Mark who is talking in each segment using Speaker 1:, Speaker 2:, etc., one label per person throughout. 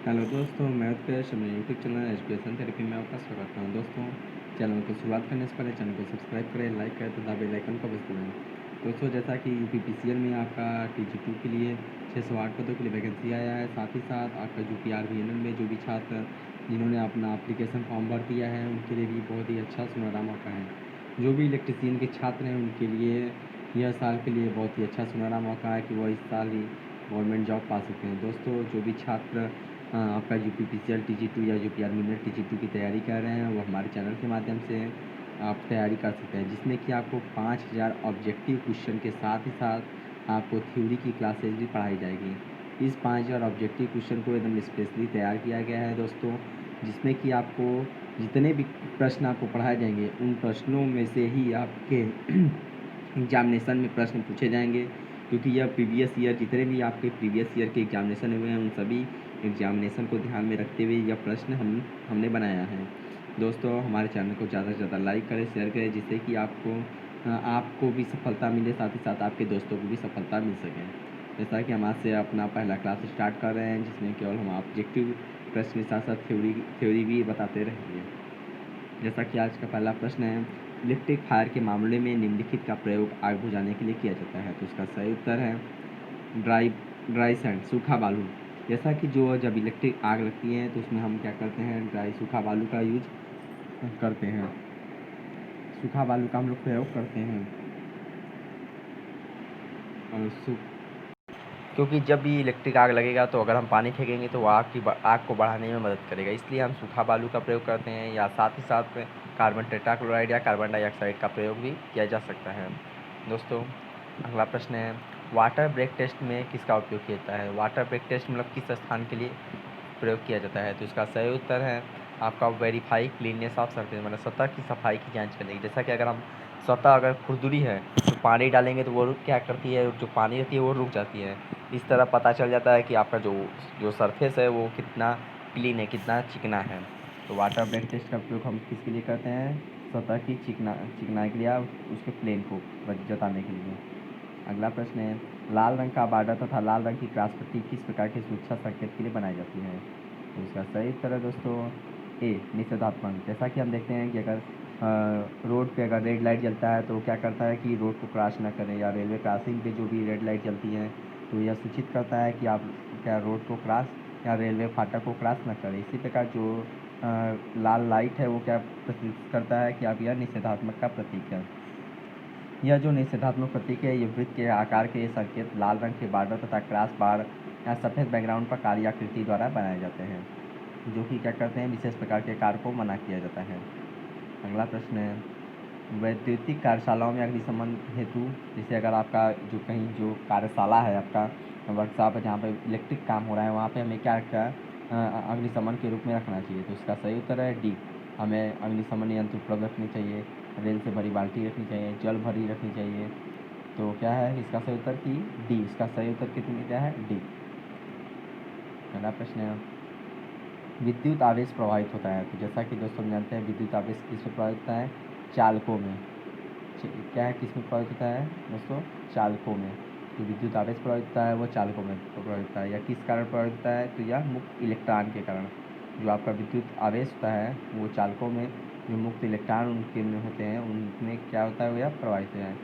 Speaker 1: Hello दोस्तों, मैं उत्कर्ष अपने यूट्यूब चैनल एजुकेशन थेरेपी में आपका स्वागत करता हूँ। दोस्तों, चैनल को शुरुआत करने से पहले चैनल को सब्सक्राइब करें, लाइक करें तथा बेल आइकन को बस दबाएं। दोस्तों, जैसा कि यूपीपीसीएल में आपका TG2 के लिए 608 पदों के लिए वैकेंसी आया है, साथ ही साथ आपका UPRVNL में जो भी छात्र जिन्होंने अपना एप्लीकेशन फॉर्म भर दिया है उनके लिए भी बहुत ही अच्छा सुनहरा मौका है। जो भी इलेक्ट्रीशियन के छात्र हैं उनके लिए यह साल के लिए बहुत ही अच्छा सुनहरा मौका है कि वह इस साल ही गवर्नमेंट जॉब पा सकते हैं। दोस्तों, जो भी छात्र आपका UPPCL TG2 या UPRVNL TG2 की तैयारी कर रहे हैं वो हमारे चैनल के माध्यम से आप तैयारी कर सकते हैं, जिसमें कि आपको 5000 ऑब्जेक्टिव क्वेश्चन के साथ ही साथ आपको थ्योरी की क्लासेज भी पढ़ाई जाएगी। इस 5000 ऑब्जेक्टिव क्वेश्चन को एकदम स्पेशली तैयार किया गया है दोस्तों, जिसमें कि आपको जितने भी प्रश्न आपको पढ़ाए जाएंगे उन प्रश्नों में से ही आपके एग्जामिनेशन में प्रश्न पूछे जाएंगे, क्योंकि यह प्रीवियस ईयर जितने भी आपके प्रीवियस ईयर के एग्जामिनेशन हुए हैं उन सभी एग्जामिनेशन को ध्यान में रखते हुए यह प्रश्न हमने बनाया है। दोस्तों, हमारे चैनल को ज़्यादा से ज़्यादा लाइक करें, शेयर करें, जिससे कि आपको भी सफलता मिले, साथ ही साथ आपके दोस्तों को भी सफलता मिल सके। जैसा कि हम आज से अपना पहला क्लास स्टार्ट कर रहे हैं, जिसमें केवल हम ऑब्जेक्टिव प्रश्न के साथ साथ थ्योरी भी बताते रहेंगे। जैसा कि आज का पहला प्रश्न है, इलेक्ट्रिक फायर के मामले में निम्नलिखित का प्रयोग आग बुझाने के लिए किया जाता है। तो इसका सही उत्तर है ड्राई ड्राई सैंड, सूखा बालू। जैसा कि जो जब इलेक्ट्रिक आग लगती है तो उसमें हम क्या करते हैं, सूखा बालू का यूज करते हैं, सूखा बालू का हम लोग प्रयोग करते हैं। और क्योंकि जब भी इलेक्ट्रिक आग लगेगा तो अगर हम पानी फेंकेंगे तो वो आग को बढ़ाने में मदद करेगा, इसलिए हम सूखा बालू का प्रयोग करते हैं, या साथ ही साथ कार्बन टेट्राक्लोराइड या कार्बन डाइऑक्साइड का प्रयोग भी किया जा सकता है। दोस्तों, अगला प्रश्न है, वाटर ब्रेक टेस्ट में किसका उपयोग किया जाता है। वाटर ब्रेक टेस्ट मतलब किस स्थान के लिए प्रयोग किया जाता है। तो इसका सही उत्तर है आपका वेरीफाई क्लीननेस ऑफ सरफेस, मतलब सतह की सफाई की जांच करने की। जैसा कि अगर हम सतह अगर खुरदुरी है तो पानी डालेंगे तो वो क्या करती है, जो पानी रहती है वो रुक जाती है। इस तरह पता चल जाता है कि आपका जो जो सरफेस है वो कितना क्लीन है, कितना चिकना है। तो वाटर ब्रेक टेस्ट का उपयोग हम किसके लिए करते हैं, सतह की चिकनाई के लिए या उसके प्लेन को जताने के लिए। अगला प्रश्न है, लाल रंग का बार्डर तथा लाल रंग की क्रॉस पट्टी किस प्रकार के सुरक्षा संकेत के लिए बनाई जाती है। तो इसका सही उत्तर है दोस्तों ए, निषेधात्मक। जैसा कि हम देखते हैं कि अगर रोड पे अगर रेड लाइट जलता है तो क्या करता है कि रोड को क्रॉस ना करें, या रेलवे क्रॉसिंग पे जो भी रेड लाइट जलती है तो यह सूचित करता है कि आप क्या रोड को क्रॉस या रेलवे फाटक को क्रॉस ना करें। इसी प्रकार जो लाल लाइट है वो क्या प्रतीत करता है कि आप यह निषेधात्मक का प्रतीक है। यह जो निषेधात्मक प्रतीक है ये वृत्त के आकार के संकेत लाल रंग के बार्डर तथा क्रॉस बार या सफ़ेद बैकग्राउंड पर काली आकृति द्वारा बनाए जाते हैं, जो कि क्या करते हैं, विशेष प्रकार के कार्य को मना किया जाता है। अगला प्रश्न है, वैद्युतिक कार्यशालाओं में अग्निशमन हेतु, जैसे अगर आपका जो कहीं जो कार्यशाला है, आपका वर्कशॉप है जहाँ पर इलेक्ट्रिक काम हो रहा है, वहाँ पे हमें क्या क्या अग्निशमन के रूप में रखना चाहिए। तो इसका सही उत्तर है डी, हमें अग्निशमन यंत्र उपलब्ध रखनी चाहिए, रेल से भरी बाल्टी रखनी चाहिए, जल भरी रखनी चाहिए। तो क्या है इसका सही उत्तर की डी, इसका सही उत्तर कितनी क्या है, डी। अगला प्रश्न है, विद्युत आवेश प्रवाहित होता है। तो जैसा कि दोस्तों हम जानते हैं विद्युत आवेश किस में प्रवाहित होता है, चालकों में। क्या है, किस में प्रवाहित होता है दोस्तों, चालकों में। जो विद्युत आवेश प्रवाहित होता है वो चालकों में प्रवाहित होता है, या किस कारण प्रवाहित होता है, तो यह मुक्त इलेक्ट्रॉन के कारण। जो आपका विद्युत आवेश होता है वो चालकों में जो मुक्त इलेक्ट्रॉन उनके में होते हैं उनमें क्या होता है, वह प्रवाहित होता है।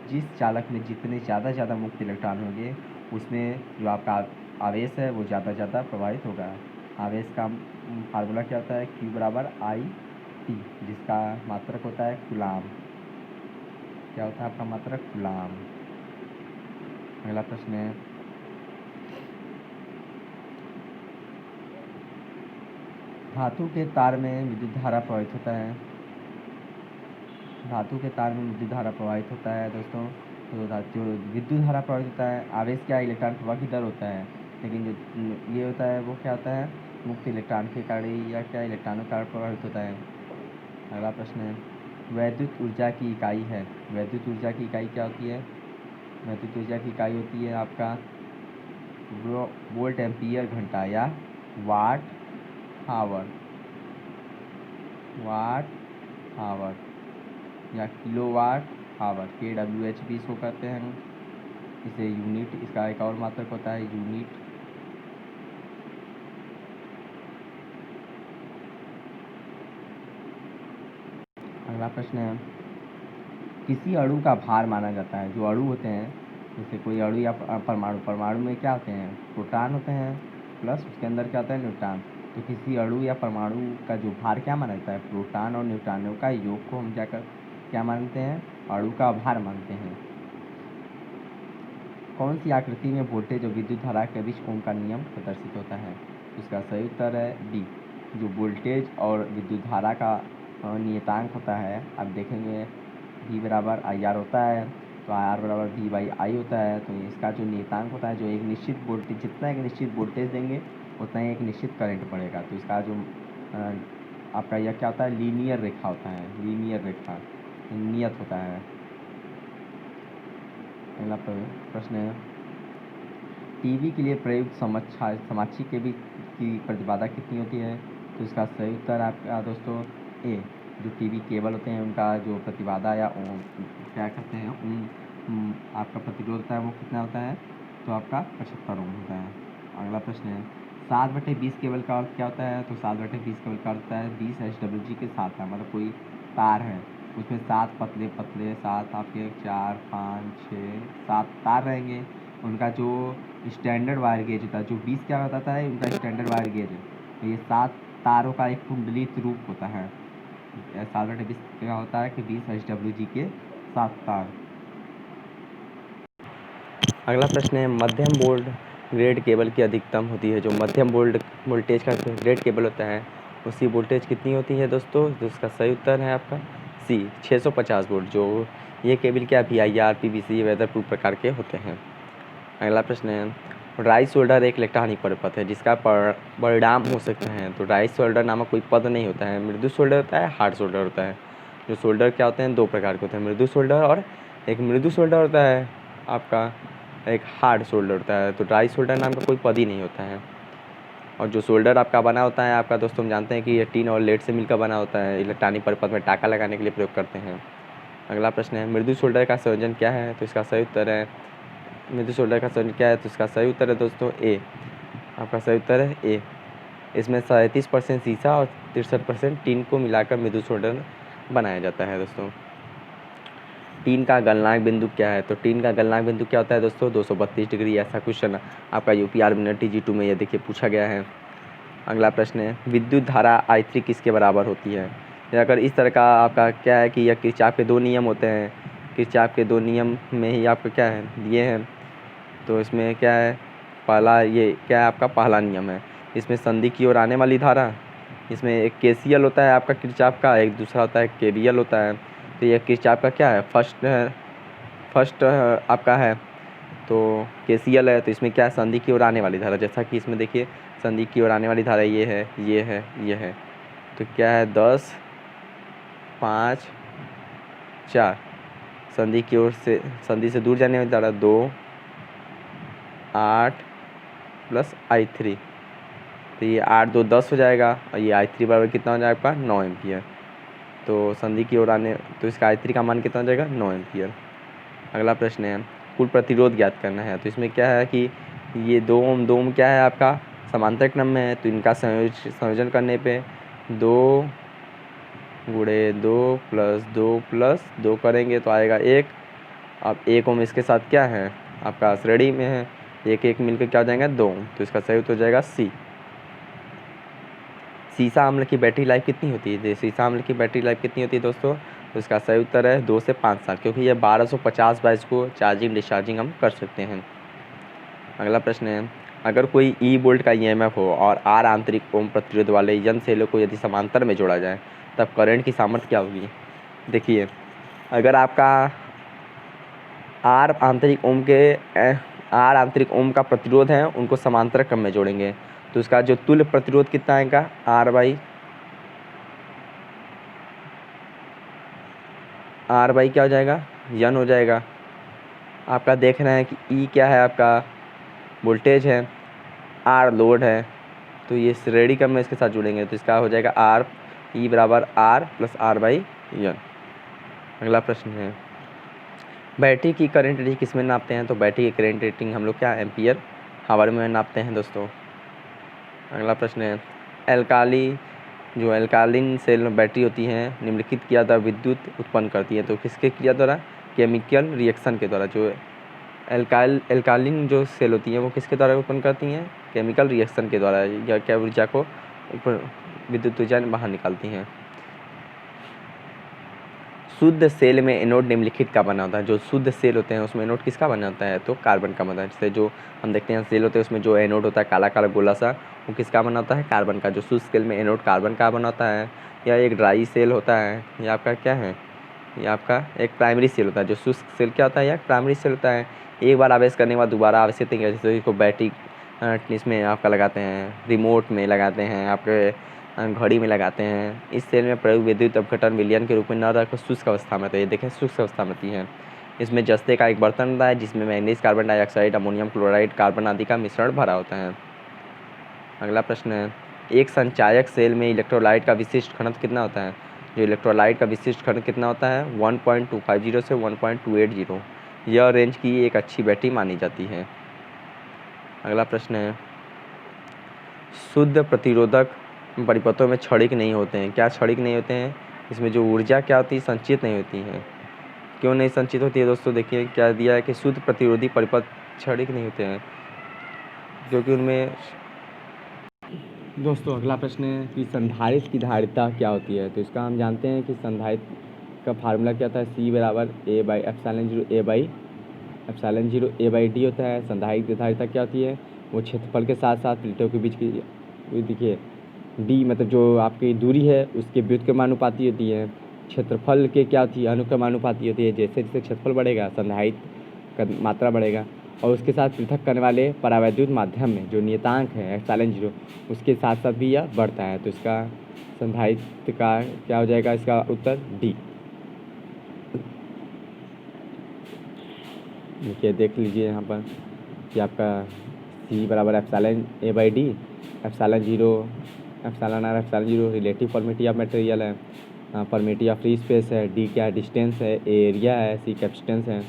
Speaker 1: जिस चालक में जितने ज़्यादा मुक्त इलेक्ट्रॉन होंगे उसमें जो आपका आवेश है वो ज़्यादा प्रभावित होगा। आवेश का फार्मूला क्या होता है, Q बराबर I/T, जिसका मात्रक होता है कूलाम। क्या होता है आपका मात्रक, कूलाम। अगला प्रश्न है, धातु के तार में विद्युत धारा प्रवाहित होता है। धातु के तार में विद्युत धारा प्रवाहित होता है दोस्तों। तो जो विद्युत धारा प्रवाहित होता है, आवेश क्या इलेक्ट्रॉन प्रवाह की दर होता है, लेकिन जो ये होता है वो क्या होता है, मुक्त इलेक्ट्रॉन के कारण या क्या इलेक्ट्रॉनों के कारण प्रभावित होता है। अगला प्रश्न है, वैद्युत ऊर्जा की इकाई है। वैद्युत ऊर्जा की इकाई क्या होती है, वैद्युत ऊर्जा की इकाई होती है आपका वोल्ट एम्पियर घंटा, या वाट आवर, वाट आवर, या किलोवाट आवर, KWH भी इसको कहते हैं। इसे यूनिट, इसका एक और मात्रक होता है यूनिट। अगला प्रश्न है, किसी अणु का भार माना जाता है। जो अणु होते हैं, जैसे कोई अणु या परमाणु, परमाणु में क्या होते हैं, प्रोटॉन होते हैं प्लस उसके अंदर क्या होता है, न्यूट्रॉन। तो किसी अणु या परमाणु का जो भार क्या माना जाता है, प्रोटॉन और न्यूट्रॉनों का योग को हम क्या मानते हैं, अणु का भार मानते हैं। कौन सी आकृति में वोल्टेज और विद्युत धारा के बीच ओम का नियम प्रदर्शित होता है। इसका सही उत्तर है डी। जो वोल्टेज और विद्युत धारा का नियतांक होता है, आप देखेंगे V बराबर IR होता है, तो IR बराबर V/I होता है। तो इसका जो नियतांक होता है, जो एक निश्चित वोल्टेज, जितना एक निश्चित वोल्टेज देंगे उतना ही एक निश्चित करंट पड़ेगा। तो इसका जो आपका यह क्या होता है, लीनियर रेखा होता है, लीनियर रेखा नियत होता है। अगला प्रश्न है, टीवी के लिए प्रयुक्त समाक्षी के बीच की प्रतिबाधा कितनी होती है। तो इसका सही उत्तर आपका दोस्तों ए। जो टीवी केबल होते हैं उनका जो प्रतिबाधा या क्या कहते हैं आपका प्रतिरोध होता है वो कितना होता है, तो आपका 75 ओम होता है। अगला प्रश्न है, 7/20 केबल का अर्थ क्या होता है। तो 7/20 केबल का अर्थ होता है 20 HWG के साथ है, मतलब कोई तार है उसमें 7 पतले पतले 7 आपके 4 5 6 7 तार रहेंगे। उनका जो स्टैंडर्ड वायर गेज होता है, जो 20 क्या बताता है, उनका स्टैंडर्ड वायर गेज है। तो ये 7 तारों का एक कुंडलित रूप होता है। 7/20 क्या होता है कि 20 HWG के 7 तार। अगला प्रश्न है, मध्यम वोल्ट ग्रेड केबल की अधिकतम होती है। जो मध्यम वोल्टेज का ग्रेड केबल होता है उसकी वोल्टेज कितनी होती है दोस्तों। तो इसका सही उत्तर है आपका सी, 650 वोल्ट। जो ये केबल क्या VIR PVC वेदर प्रूफ प्रकार के होते हैं। अगला प्रश्न है, राइस शोल्डर एक इलेक्ट्रॉनिक पद है जिसका परिणाम हो सकता है। तो राइस शोल्डर नामक कोई पद नहीं होता है, मृदु शोल्डर होता है, हार्ड शोल्डर होता है। जो शोल्डर क्या होते हैं, 2 प्रकार के होते हैं, मृदु शोल्डर और एक मृदु शोल्डर होता है आपका, एक हार्ड शोल्डर होता है। तो राइस शोल्डर नाम का कोई पद ही नहीं होता है। और जो शोल्डर आपका बना होता है आपका दोस्तों, हम जानते हैं कि ये टीन और लेड से मिलकर बना होता है, इलेक्ट्रॉनिक परिपथ में टाका लगाने के लिए प्रयोग करते हैं। अगला प्रश्न है, मृदु शोल्डर का संयोजन क्या है। तो इसका सही उत्तर है, मृदु शोल्डर का संयोजन क्या है। तो इसका सही उत्तर है दोस्तों ए। आपका सही उत्तर है ए। इसमें 37% शीशा और 63% टीन को मिलाकर मृदु शोल्डर बनाया जाता है दोस्तों। टीन का गलनांक बिंदु क्या है। तो टीन का गलनांक बिंदु क्या होता है दोस्तों, 232 डिग्री। ऐसा क्वेश्चन आपका UPR मिनटी G2 में ये देखिए पूछा गया है। अगला प्रश्न है, विद्युत धारा I3 किसके बराबर होती है। अगर इस तरह का आपका क्या है कि यह किरचॉफ के 2 नियम होते हैं, किरचॉफ के 2 नियम में ही आपका क्या है दिए हैं। तो इसमें क्या है, पहला ये क्या है आपका पहला नियम है, इसमें संधि की ओर आने वाली धारा, इसमें एक KCL होता है आपका किरचॉफ का, एक दूसरा होता है KVL होता है। तो ये किरचॉफ का क्या है, फर्स्ट आपका है तो KCL है। तो इसमें क्या है, संधि की ओर आने वाली धारा, जैसा कि इसमें देखिए संधि की ओर आने वाली धारा ये है, ये है, ये है। तो क्या है 10 5 4, संधि की ओर से, संधि से दूर जाने वाली धारा 2 8 प्लस I3। तो ये 8 2 10 हो जाएगा और ये I3 बराबर कितना हो जाएगा आपका 9 एम्पियर। तो संधि की ओर आने, तो इसका I3 का मान कितना हो जाएगा 9 एम्पियर। अगला प्रश्न है, कुल प्रतिरोध ज्ञात करना है। तो इसमें क्या है कि ये 2 ओम क्या है आपका समांतर क्रम में है। तो इनका संयोजन करने पे 2 गुणे 2 प्लस 2 करेंगे तो आएगा 1। अब 1 ओम इसके साथ क्या है आपका श्रेणी में है, 1 मिलकर क्या हो जाएगा 2। तो इसका सही उत्तर हो जाएगा सी। सीसा अम्ल की बैटरी लाइफ कितनी होती है। सीसा अम्ल की बैटरी लाइफ कितनी होती है दोस्तों। तो इसका सही उत्तर है 2 से 5 साल, क्योंकि ये 1250 बाइट्स को चार्जिंग डिस्चार्जिंग हम कर सकते हैं। अगला प्रश्न है, अगर कोई E वोल्ट का EMF हो और R आंतरिक ओम प्रतिरोध वाले यन सेलों को यदि समांतर में जोड़ा जाए तब करंट की सामर्थ्य क्या होगी। देखिए, अगर आपका R आंतरिक ओम का प्रतिरोध है उनको समांतर क्रम में जोड़ेंगे तो उसका जो तुल्य प्रतिरोध कितना आएगा R बाई क्या हो जाएगा यन हो जाएगा। आपका देख रहे हैं कि E क्या है आपका वोल्टेज है, R लोड है, तो ये श्रेणी क्रम में इसके साथ जुड़ेंगे तो इसका हो जाएगा E बराबर R प्लस R बाई यन। अगला प्रश्न है, बैटरी की करंट रेटिंग किस में नापते हैं। तो बैटरी की करंट रेटिंग हम लोग क्या एम्पियर हावर में नापते हैं दोस्तों। अगला प्रश्न है, एल्काली जो एल्कालिन सेल में बैटरी होती हैं निम्नलिखित क्रिया द्वारा विद्युत उत्पन्न करती हैं, तो किसके क्रिया द्वारा? केमिकल रिएक्शन के द्वारा। जो एल्कालिन जो सेल होती हैं वो किसके द्वारा उत्पन्न करती हैं? केमिकल रिएक्शन के द्वारा, या क्या ऊर्जा को विद्युत ऊर्जा बाहर निकालती हैं। शुद्ध सेल में एनोड निम्नलिखित का बना होता है। जो शुद्ध सेल होते हैं उसमें एनोड किसका बना होता है? तो कार्बन का बना है। जैसे जो हम देखते हैं सेल होते हैं उसमें जो एनोड होता है काला काला गोला सा, वो किसका बना होता है? कार्बन का। जो शुद्ध सेल में एनोड कार्बन का बना होता है। या एक ड्राई सेल होता है, या आपका क्या है, या आपका एक प्राइमरी सेल होता है। जो शुष्क सेल क्या होता है? या प्राइमरी सेल होता है। एक बार आवेश करने के बाद दोबारा आवेशित नहीं करते। जैसे इसको बैटरी इसमें आपका लगाते हैं, रिमोट में लगाते हैं, आपके घड़ी में लगाते हैं। इस सेल में प्रयुक्त विद्युत अपघटन विलयन के रूप में न रहकर शुष्क अवस्था में, तो ये देखें शुष्क अवस्था में होती है। इसमें जस्ते का एक बर्तन होता है जिसमें manganese, carbon dioxide, ammonium chloride, carbon आदि का मिश्रण भरा होता है। अगला प्रश्न है, एक संचायक सेल में इलेक्ट्रोलाइट का विशिष्ट घनत्व कितना होता है? जो इलेक्ट्रोलाइट का विशिष्ट घनत्व कितना होता है? 1.250 से 1.280। यह रेंज की एक अच्छी बैटरी मानी जाती है। अगला प्रश्न है, शुद्ध प्रतिरोधक परिपथों में क्षणिक नहीं होते हैं। क्या क्षणिक नहीं होते हैं? इसमें जो ऊर्जा क्या होती है? संचित नहीं होती है। क्यों नहीं संचित होती है दोस्तों? देखिए क्या दिया है कि शुद्ध प्रतिरोधी परिपथ क्षणिक नहीं होते हैं क्योंकि उनमें। दोस्तों अगला प्रश्न है कि संधारित्र की धारिता क्या होती है? तो इसका हम जानते हैं कि संधारित्र का फार्मूला क्या होता है? C बराबर A/ε0 होता है। संधारित्र की धारिता क्या होती है? वो क्षेत्रफल के साथ साथ प्लेटों के बीच की, देखिए D मतलब जो आपकी दूरी है उसके व्युत्क्रमानुपाती होती है। क्षेत्रफल के क्या होती है? अनुक्रमानुपाती होती है। जैसे जैसे क्षेत्रफल बढ़ेगा संधारित्र का मात्रा बढ़ेगा, और उसके साथ पृथक करने वाले परावैद्युत माध्यम में जो नियतांक है ε0 उसके साथ साथ भी यह बढ़ता है। तो इसका संधारित्र का क्या हो जाएगा? इसका उत्तर D। देखिए देख लीजिए यहाँ पर कि आपका C बराबर ε/A/D, ε0 relative formative of material है, फॉर्मेटिव ऑफ फ्री स्पेस है, D क्या है? डिस्टेंस है, एरिया है, C कैपेसिटेंस है।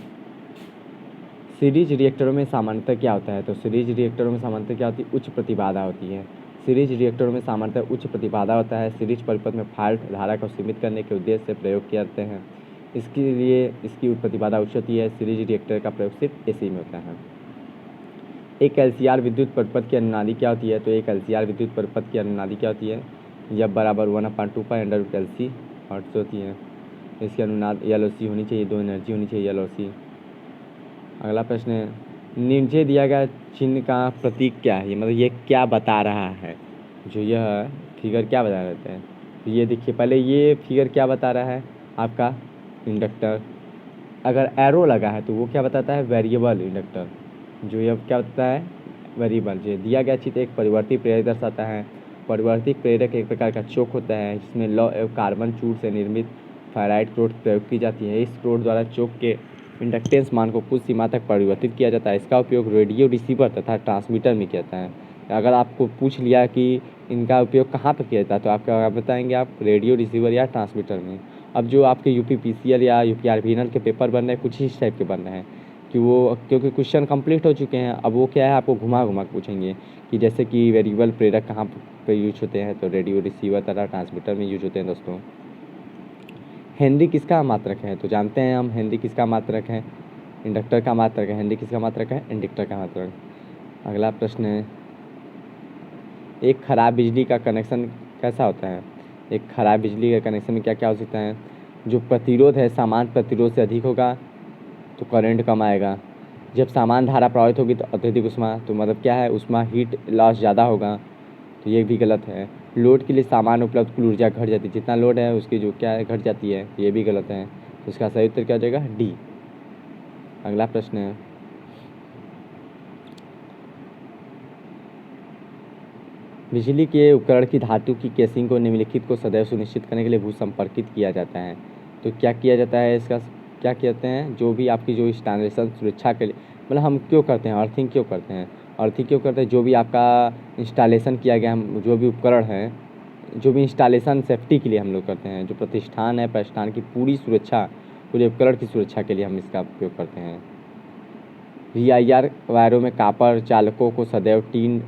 Speaker 1: सीरीज रिएक्टरों में सामान्यतः क्या होता है? तो सीरीज रिएक्टरों में सामान्यतः क्या होती है? उच्च प्रतिबाधा होती है। सीरीज रिएक्टरों में सामान्यतः उच्च प्रतिबाधा होता है। सीरीज परिपथ में फाल्ट धारा को सीमित करने के उद्देश्य से प्रयोग किए जाते हैं। इसके लिए इसकी प्रतिबाधा उच्च होती है। सीरीज रिएक्टर का प्रयोग सिर्फ AC में होता है। एक LCR विद्युत परिपथ की अनुनादी क्या होती है? तो एक LCR विद्युत परिपथ की अनुनादी क्या होती है? जब बराबर 1/2π/LC हर्ट्ज होती है। इसकी अनुनाद LOC होनी चाहिए, 2 एनर्जी होनी चाहिए LOC। अगला प्रश्न है, नीचे दिया गया चिन्ह का प्रतीक क्या है? मतलब ये क्या बता रहा है? जो यह फिगर क्या बता रहा है? तो ये देखिए पहले ये फिगर क्या बता रहा है? आपका इंडक्टर। अगर एरो लगा है तो वो क्या बताता है? Variable inductor. जो यह क्या बताता है? वेरिएबल। जो दिया गया चित्र एक परिवर्ती प्रेरक दर्शाता है। परिवर्ती प्रेरक एक प्रकार का चोक होता है जिसमें लौह एवं कार्बन चूड़ से निर्मित फेराइट प्रोड प्रयोग की जाती है। इस प्रोड द्वारा चोक के इंडक्टेंस मान को कुछ सीमा तक परिवर्तित किया जाता है। इसका उपयोग रेडियो रिसीवर तथा ट्रांसमीटर में किया जाता है। अगर आपको पूछ लिया कि इनका उपयोग कहाँ पर किया जाता है तो आपका बताएंगे आप रेडियो रिसीवर या ट्रांसमीटर में। अब जो आपके UPPCL या UPRVNL के पेपर बन रहे हैं कुछ इस टाइप के बन रहे हैं कि वो क्योंकि क्वेश्चन कंप्लीट हो चुके हैं, अब वो क्या है आपको घुमा घुमा के पूछेंगे कि जैसे कि वेरिएबल प्रेरक कहाँ पर यूज होते हैं? तो रेडियो रिसीवर तथा ट्रांसमीटर में यूज होते हैं दोस्तों। हेनरी किसका मात्रक है? तो जानते हैं हम हेनरी किसका मात्रक है? इंडक्टर का मात्रक है। हेनरी किसका मात्रक है? इंडक्टर का मात्रक। अगला प्रश्न है, एक खराब बिजली का कनेक्शन कैसा होता है? एक खराब बिजली के कनेक्शन में क्या क्या हो सकता है? जो प्रतिरोध है सामान्य प्रतिरोध से अधिक होगा तो करंट कम आएगा। जब समान धारा प्रवाहित होगी तो अत्यधिक ऊष्मा, तो मतलब क्या है? ऊष्मा हीट लॉस ज़्यादा होगा, तो ये भी गलत है। लोड के लिए सामान्य उपलब्ध कुल ऊर्जा घट जाती है, जितना लोड है उसकी जो क्या है घट जाती है, ये भी गलत है। तो इसका सही उत्तर क्या हो जाएगा? D। अगला प्रश्न है, बिजली के उपकरण की धातु की केसिंग को निम्नलिखित को सदैव सुनिश्चित करने के लिए भूसंपर्कित किया जाता है। तो क्या किया जाता है? इसका क्या कहते हैं? जो भी आपकी जो इंस्टॉलेशन सुरक्षा के लिए, मतलब हम क्यों करते हैं? अर्थिंग क्यों करते हैं? अर्थिंग क्यों करते हैं? जो भी आपका इंस्टॉलेशन किया गया, हम जो भी उपकरण हैं, जो भी इंस्टॉलेशन सेफ्टी के लिए हम लोग करते हैं, जो प्रतिष्ठान है प्रतिष्ठान की पूरी सुरक्षा, पूरे उपकरण की सुरक्षा के लिए हम इसका उपयोग करते हैं। VIR वायरों में कॉपर चालकों को सदैव टीन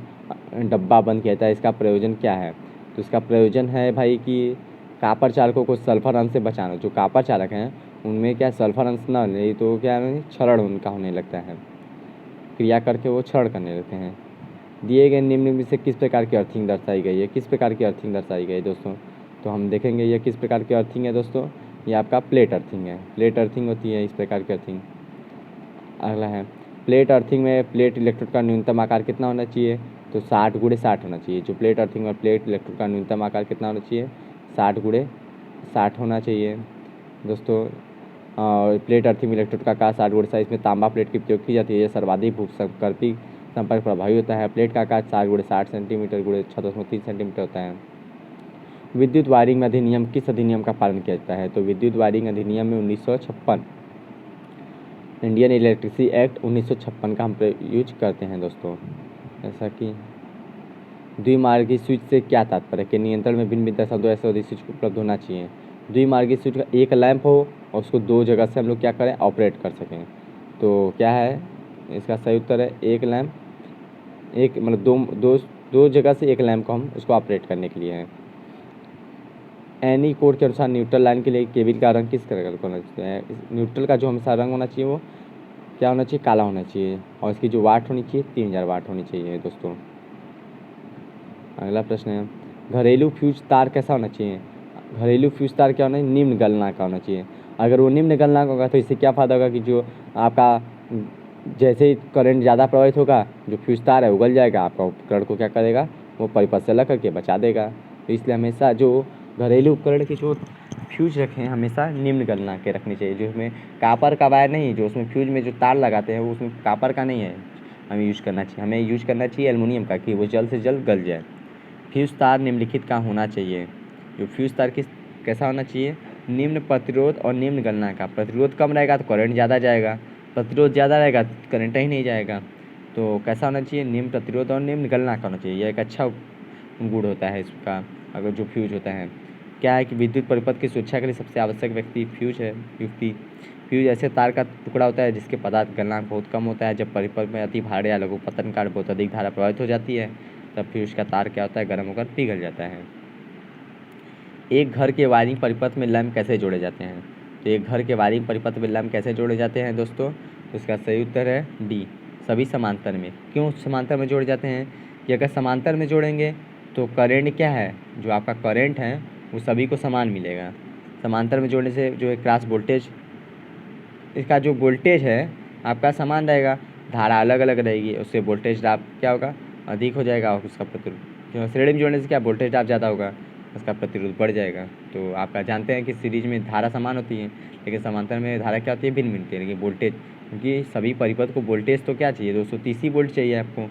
Speaker 1: डब्बा बंद किया जाता है, इसका प्रयोजन क्या है? तो इसका प्रयोजन है भाई कि कॉपर चालकों को सल्फर अंश से बचाना। जो कॉपर चालक हैं उनमें क्या सल्फर अंश ना ले तो क्या है क्षरण उनका होने लगता है, क्रिया करके वो क्षरण करने लगते हैं। दिए गए निम्न में से किस प्रकार की अर्थिंग दर्शाई गई है? किस प्रकार की अर्थिंग दर्शाई गई है दोस्तों? तो हम देखेंगे ये किस प्रकार की अर्थिंग है दोस्तों। ये आपका प्लेट अर्थिंग है। प्लेट अर्थिंग होती है इस प्रकार की अर्थिंग। अगला है प्लेट अर्थिंग में प्लेट इलेक्ट्रोड का न्यूनतम आकार कितना होना चाहिए? तो 60 × 60 होना चाहिए। जो प्लेट अर्थिंग में प्लेट इलेक्ट्रोड का न्यूनतम आकार कितना होना चाहिए? 60 × 60 होना चाहिए दोस्तों। और प्लेट अर्थिंग इलेक्ट्रोड का आकार 60 × 60। इसमें तांबा प्लेट की प्रयोग की जाती है। यह सर्वाधिक भूसंकर्ती संपर्क प्रभावी होता है। प्लेट का आकार 60 × 60 सेंटीमीटर × 6.3 सेंटीमीटर होता है। विद्युत वायरिंग अधिनियम किस अधिनियम का पालन किया जाता है? तो विद्युत वायरिंग अधिनियम में 1956 इंडियन इलेक्ट्रिसिटी एक्ट 1956 का हम यूज करते हैं दोस्तों। ऐसा कि द्विमार्गी स्विच से क्या तात्पर्य है कि नियंत्रण में भिन्न भिन्न दशा ऐसे अधिक स्विच उपलब्ध होना चाहिए। द्विमार्गी स्विच का एक लैंप हो और उसको दो जगह से हम लोग क्या करें ऑपरेट कर सकें। तो क्या है इसका सही उत्तर है एक लैंप, एक मतलब दो जगह से एक लैंप को हम उसको ऑपरेट करने के लिए है। एनी कोड के अनुसार न्यूट्रल लाइन के लिए केबल का रंग किस कलर का होना चाहिए? न्यूट्रल का जो हमेशा रंग होना चाहिए वो क्या होना चाहिए? काला होना चाहिए। और इसकी जो वाट होनी चाहिए 3000 वाट होनी चाहिए दोस्तों। अगला प्रश्न है घरेलू फ्यूज तार कैसा होना चाहिए? घरेलू फ्यूज तार क्या होना चाहिए? निम्न गलनांक का होना चाहिए। अगर वो निम्न गलनांक होगा तो इससे क्या फ़ायदा होगा कि जो आपका जैसे ही करंट ज़्यादा प्रभावित होगा जो फ्यूज तार है उगल जाएगा, आपका उपकरण को क्या करेगा वो परिपथ से अलग करके बचा देगा। तो इसलिए हमेशा जो घरेलू उपकरण के जो फ्यूज रखें हमेशा निम्न गलनांक के रखनी चाहिए। जो उसमें कापर का वायर नहीं, जो उसमें फ्यूज में जो तार लगाते हैं वो उसमें कापर का नहीं है हमें यूज करना चाहिए। हमें यूज करना चाहिए एल्युमिनियम का कि वो जल्द से जल्द गल जाए। फ्यूज तार निम्नलिखित का होना चाहिए। जो फ्यूज तार कैसा होना चाहिए? निम्न प्रतिरोध और निम्न गलनांक का। प्रतिरोध कम रहेगा तो करंट ज़्यादा जाएगा, प्रतिरोध ज़्यादा रहेगा तो करंट ही नहीं जाएगा। तो कैसा होना चाहिए? निम्न प्रतिरोध और निम्न गलनांक होना चाहिए। यह एक अच्छा गुण होता है इसका अगर जो फ्यूज होता है। क्या है कि विद्युत परिपथ की सुरक्षा के लिए सबसे आवश्यक व्यक्ति फ्यूज है। फ्यूज ऐसे तार का टुकड़ा होता है जिसके पदार्थ गलनांक बहुत कम होता है। जब परिपथ में अति भारे या लघु पतन कारण बहुत अधिक धारा प्रभावित हो जाती है तब फ्यूज का तार क्या होता है? गर्म होकर पिघल जाता है। एक घर के वायरिंग परिपथ में लैंप कैसे जोड़े जाते हैं? तो एक घर के वायरिंग परिपथ में लैंप कैसे जोड़े जाते हैं दोस्तों? तो इसका सही उत्तर है डी, सभी समांतर में। क्यों समांतर में जोड़े जाते हैं कि अगर समांतर में जोड़ेंगे तो करेंट क्या है, जो आपका करेंट है वो सभी को समान मिलेगा। समांतर में जोड़ने से जो है क्रॉस वोल्टेज, इसका जो वोल्टेज है आपका समान रहेगा, धारा अलग अलग रहेगी, उससे वोल्टेज ड्रॉप क्या होगा? अधिक हो जाएगा। और उसका प्रतिरोध श्रेणी में जोड़ने से क्या वोल्टेज ड्रॉप ज़्यादा होगा, उसका प्रतिरोध बढ़ जाएगा। तो आपका जानते हैं कि सीरीज में धारा समान होती है लेकिन समांतर में धारा क्या होती है? भिन्न मिलती है। लेकिन वोल्टेज, क्योंकि सभी परिपथ को वोल्टेज तो क्या चाहिए? 230 वोल्ट चाहिए आपको।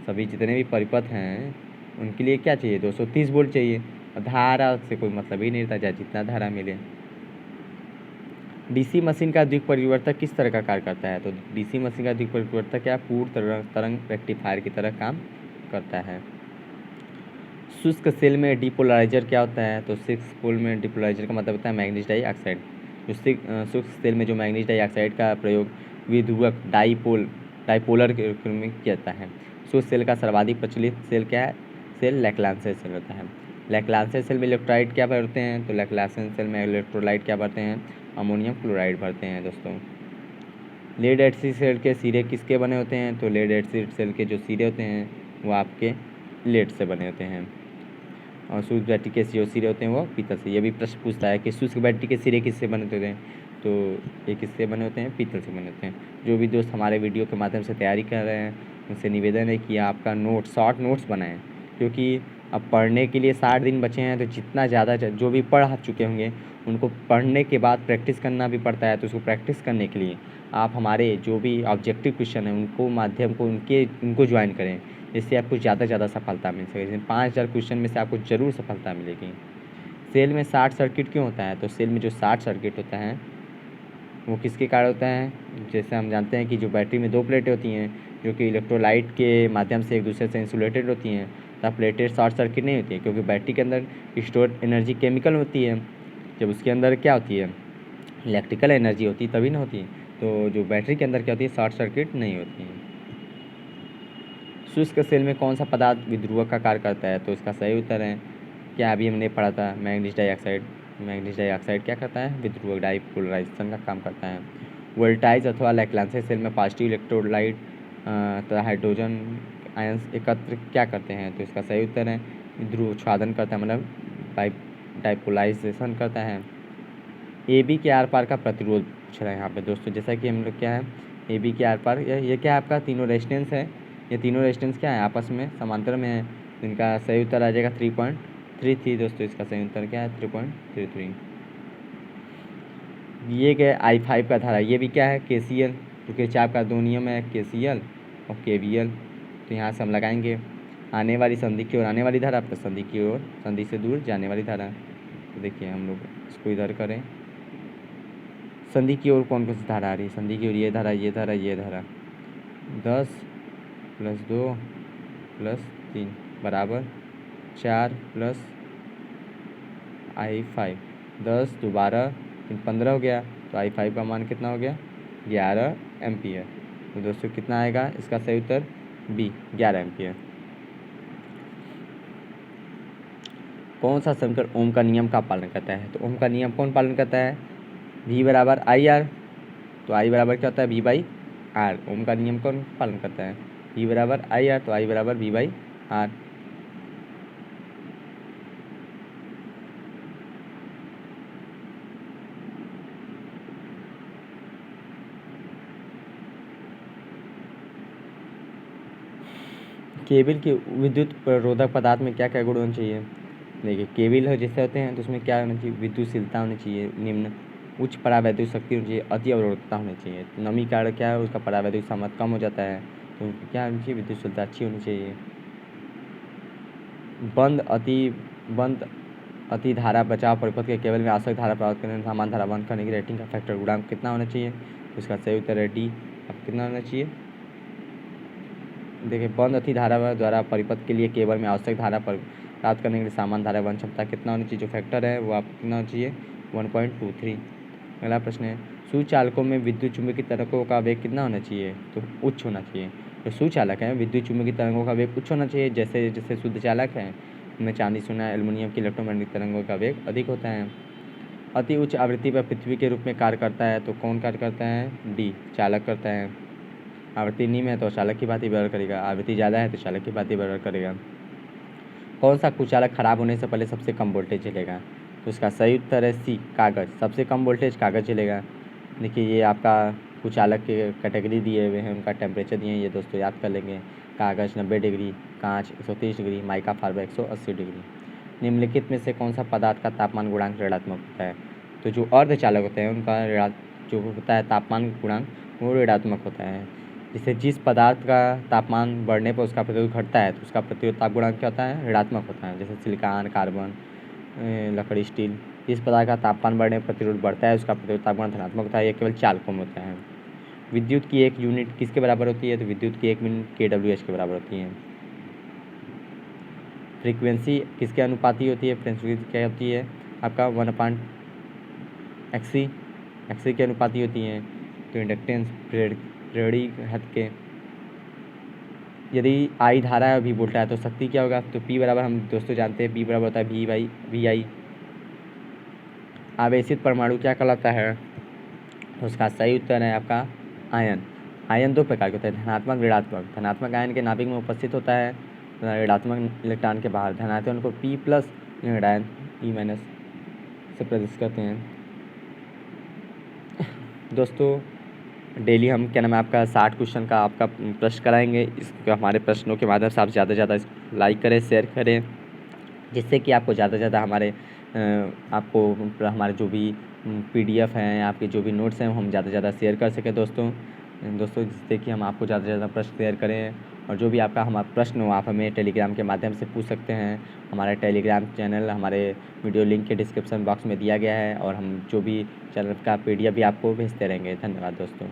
Speaker 1: सभी जितने भी परिपथ हैं उनके लिए क्या चाहिए? 230 वोल्ट चाहिए। और धारा से कोई मतलब ही नहीं रहता, चाहे जितना धारा मिले। डीसी मशीन का द्विक परिवर्तक किस तरह का कार्य करता है? तो डीसी मशीन का द्विक परिवर्तक क्या पूर्ण तरंग रेक्टिफायर की तरह काम करता है। शुष्क सेल में डिपोलराइजर क्या होता है? तो शुष्क पोल में डिपोलराइजर का मतलब होता है मैग्नीज डाइऑक्साइड। जो शुष्क सेल में जो मैग्नीज डाइऑक्साइड का प्रयोग विध्रुवक डाइपोलर के रूप में किया जाता है। शुष्क सेल का सर्वाधिक प्रचलित सेल क्या है? सेल लैक्लांसियस सेल होता है। लैक्लांसियस सेल में इलेक्ट्रोलाइट क्या भरते हैं? तो लैक्लांसियस सेल में इलेक्ट्रोलाइट क्या भरते हैं? अमोनियम क्लोराइड भरते हैं दोस्तों। लेड एसिड सेल के सिरे किसके बने होते हैं? तो लेड एसिड सेल के जो सिरे होते हैं वो आपके लेड से बने होते हैं। और शुष्क बैटरी के जो सिरे होते हैं वो पीतल से। ये भी प्रश्न पूछता है कि शुष्क बैटरी के सिरे किससे बने होते हैं? तो ये किससे बने होते हैं? पीतल से बने होते हैं। जो भी दोस्त हमारे वीडियो के माध्यम से तैयारी कर रहे हैं उनसे निवेदन है कि आपका शॉर्ट नोट्स बनाएं, क्योंकि अब पढ़ने के लिए 60 दिन बचे हैं। तो जितना ज़्यादा जो भी पढ़ चुके होंगे उनको पढ़ने के बाद प्रैक्टिस करना भी पड़ता है। तो उसको प्रैक्टिस करने के लिए आप हमारे जो भी ऑब्जेक्टिव क्वेश्चन हैं उनको ज्वाइन करें, जिससे आपको ज़्यादा से ज़्यादा सफलता मिल सके। 5000 क्वेश्चन में से आपको ज़रूर सफलता मिलेगी। सेल में शॉर्ट सर्किट क्यों होता है? तो सेल में जो शॉर्ट सर्किट होता है वो किसके कारण होता है? जैसे हम जानते हैं कि जो बैटरी में 2 प्लेटें होती हैं जो कि इलेक्ट्रोलाइट के माध्यम से एक दूसरे से इंसुलेटेड होती हैं, तब प्लेटें शॉर्ट सर्किट नहीं होती है, क्योंकि बैटरी के अंदर स्टोर एनर्जी केमिकल होती है। जब उसके अंदर क्या होती है? इलेक्ट्रिकल एनर्जी होती है तभी ना होती है। तो जो बैटरी के अंदर क्या होती है? शॉर्ट सर्किट नहीं होती है। शुष्क सेल में कौन सा पदार्थ विध्रुवक का कार्य करता है? तो इसका सही उत्तर है क्या अभी हमने पढ़ा था, मैग्नीज डाइऑक्साइड। मैग्नीज डाइऑक्साइड क्या करता है, विद्रुवक डाइपोलराइजेशन का काम करता है। वोल्टाइज अथवा लैक्लांसे सेल में पॉजिटिव इलेक्ट्रोलाइट तथा हाइड्रोजन आयंस एकत्र क्या करते हैं, तो इसका सही उत्तर है ध्रुव उत्पादन करता है, मतलब डाइपोलाइजेशन करता है। ए बी के आर पार का प्रतिरोध पूछ रहा है यहाँ पे दोस्तों, जैसा कि हम लोग क्या है ए बी के आर पार, ये क्या है आपका तीनों रेजिस्टेंस है, ये तीनों रेजिस्टेंस क्या है आपस में समांतर में है, इनका सही उत्तर आ जाएगा 3.33 दोस्तों, इसका सही उत्तर क्या है 3.33। ये क्या है I5 का धारा, ये भी क्या है KCL, तो किरचॉफ का दो नियम है KCL और KVL, तो यहाँ से हम लगाएंगे आने वाली संधि की ओर आने वाली धारा प्लस संधि की ओर संधि से दूर जाने वाली धारा। तो देखिए हम लोग इसको इधर करें, संधि की ओर कौन कौन सी धारा आ रही है, संधि की ओर ये धारा ये धारा ये धारा, 10 + 2 + 3 बराबर 4 + I5, 10 × 2 = 12, 3 × 15 हो गया, तो I5 का मान कितना हो गया 11 एम्पियर। तो दोस्तों कितना आएगा इसका सही उत्तर बी 11 एम्पियर। कौन सा समीकरण ओम का नियम का पालन करता है, तो ओम का नियम कौन पालन करता है, V = IR, तो I बराबर क्या होता है V/R। ओम का नियम कौन पालन करता है, V = IR, तो I = V/R। केबिल की विद्युत प्रतिरोधक पदार्थ में क्या क्या गुण होने चाहिए, देखिए केबिल है जैसे होते हैं तो उसमें क्या होना चाहिए, विद्युतशीलता होनी चाहिए, निम्न उच्च परावैद्युत शक्ति होनी चाहिए, अति अवरोधकता होनी चाहिए। तो नमी कारण क्या है उसका परावैद्युत सामर्थ्य कम हो जाता है, तो क्या होनी चाहिए विद्युतशीलता अच्छी होनी चाहिए। बंद अति धारा बचाव परिपथ के केबल में आवश्यक धारा प्राप्त करने समान धारा बंद करने की रेटिंग का फैक्टर गुणांक कितना होना चाहिए, तो इसका सही उत्तर है डी। अब कितना होना चाहिए, देखिए बंद अति धारा द्वारा परिपथ के लिए केबल में आवश्यक धारा प्राप्त करने के लिए समान धारा वहन क्षमता कितना होनी चाहिए, जो फैक्टर है वो आपको कितना होना चाहिए 1.23। अगला प्रश्न है सुचालकों में विद्युत चुम्बकीय तरंगों का वेग कितना होना चाहिए, तो उच्च होना चाहिए। जो सुचालक है विद्युत चुम्बकीय तरंगों का वेग उच्च होना चाहिए, जैसे जैसे शुद्ध चालक है हमने चांदी सुना है, एल्युमिनियम की इलेक्ट्रोमैग्नेटिक तरंगों का वेग अधिक होता है। अति उच्च आवृत्ति पर पृथ्वी के रूप में कार्य करता है, तो कौन कार्य करता है, डी चालक करता है। आवृत्ति निम्न है तो चालक की भांति व्यवहार करेगा, आवृत्ति ज़्यादा है तो चालक की भांति व्यवहार करेगा। कौन सा कुचालक खराब होने से पहले सबसे कम वोल्टेज झेलेगा, तो इसका सही उत्तर है सी कागज़, सबसे कम वोल्टेज कागज़ झेलेगा। देखिए ये आपका कुचालक के कैटेगरी दिए हुए हैं, उनका टेम्परेचर दिए हैं, ये दोस्तों याद कर लेंगे। कागज़ 90 डिग्री, कांच 130 डिग्री, माइका फाइबर 180 डिग्री। निम्नलिखित में से कौन सा पदार्थ का तापमान गुणांक ऋणात्मक होता है, तो जो अर्धचालक होते हैं उनका जो होता है तापमान गुणांक वो ऋणात्मक होता है। जैसे जिस पदार्थ का तापमान बढ़ने पर उसका प्रतिरोध घटता है तो उसका प्रतिरोध ताप गुणांक क्या होता है ऋणात्मक होता है, जैसे सिलिकॉन, कार्बन, लकड़ी, स्टील। जिस पदार्थ का तापमान बढ़ने पर प्रतिरोध बढ़ता है उसका प्रतिरोध ताप गुणांक धनात्मक होता है, ये केवल चालकों में होता है। विद्युत की एक यूनिट किसके बराबर होती है, तो विद्युत की एक यूनिट kWh के बराबर होती है। फ्रीक्वेंसी किसके अनुपाती होती है, फ्रीक्वेंसी क्या होती है आपका 1/XC के अनुपाती होती है। तो इंडक्टेंस प्रेरणी हद के यदि I धारा है V वोल्ट है तो शक्ति क्या होगा, तो P बराबर हम दोस्तों जानते हैं B बराबर होता है V/VI। आवेशित परमाणु क्या कहलाता है, तो उसका सही उत्तर है आपका आयन। आयन दो प्रकार के होते हैं, धनात्मक ऋणात्मक। धनात्मक आयन के नाभिक में उपस्थित होता है, ऋणात्मक इलेक्ट्रॉन के बाहर। धनात्मक को P+ ऋणायन E- से प्रदर्शित करते हैं। दोस्तों डेली हम क्या नाम है आपका 60 क्वेश्चन का आपका प्रश्न कराएंगे। इसको हमारे प्रश्नों के माध्यम से आप ज़्यादा से ज़्यादा लाइक करें, शेयर करें, जिससे कि आपको ज़्यादा से ज़्यादा हमारे जो भी PDF हैं, आपके जो भी नोट्स हैं हम ज़्यादा से ज़्यादा शेयर कर सकें दोस्तों जिससे कि हम आपको ज़्यादा से ज़्यादा प्रश्न शेयर करें। और जो भी आपका हमारा प्रश्न हो आप हमें टेलीग्राम के माध्यम से पूछ सकते हैं। हमारा टेलीग्राम चैनल हमारे वीडियो लिंक के डिस्क्रिप्शन बॉक्स में दिया गया है, और हम जो भी चैनल का PDF भी आपको भेजते रहेंगे। धन्यवाद दोस्तों।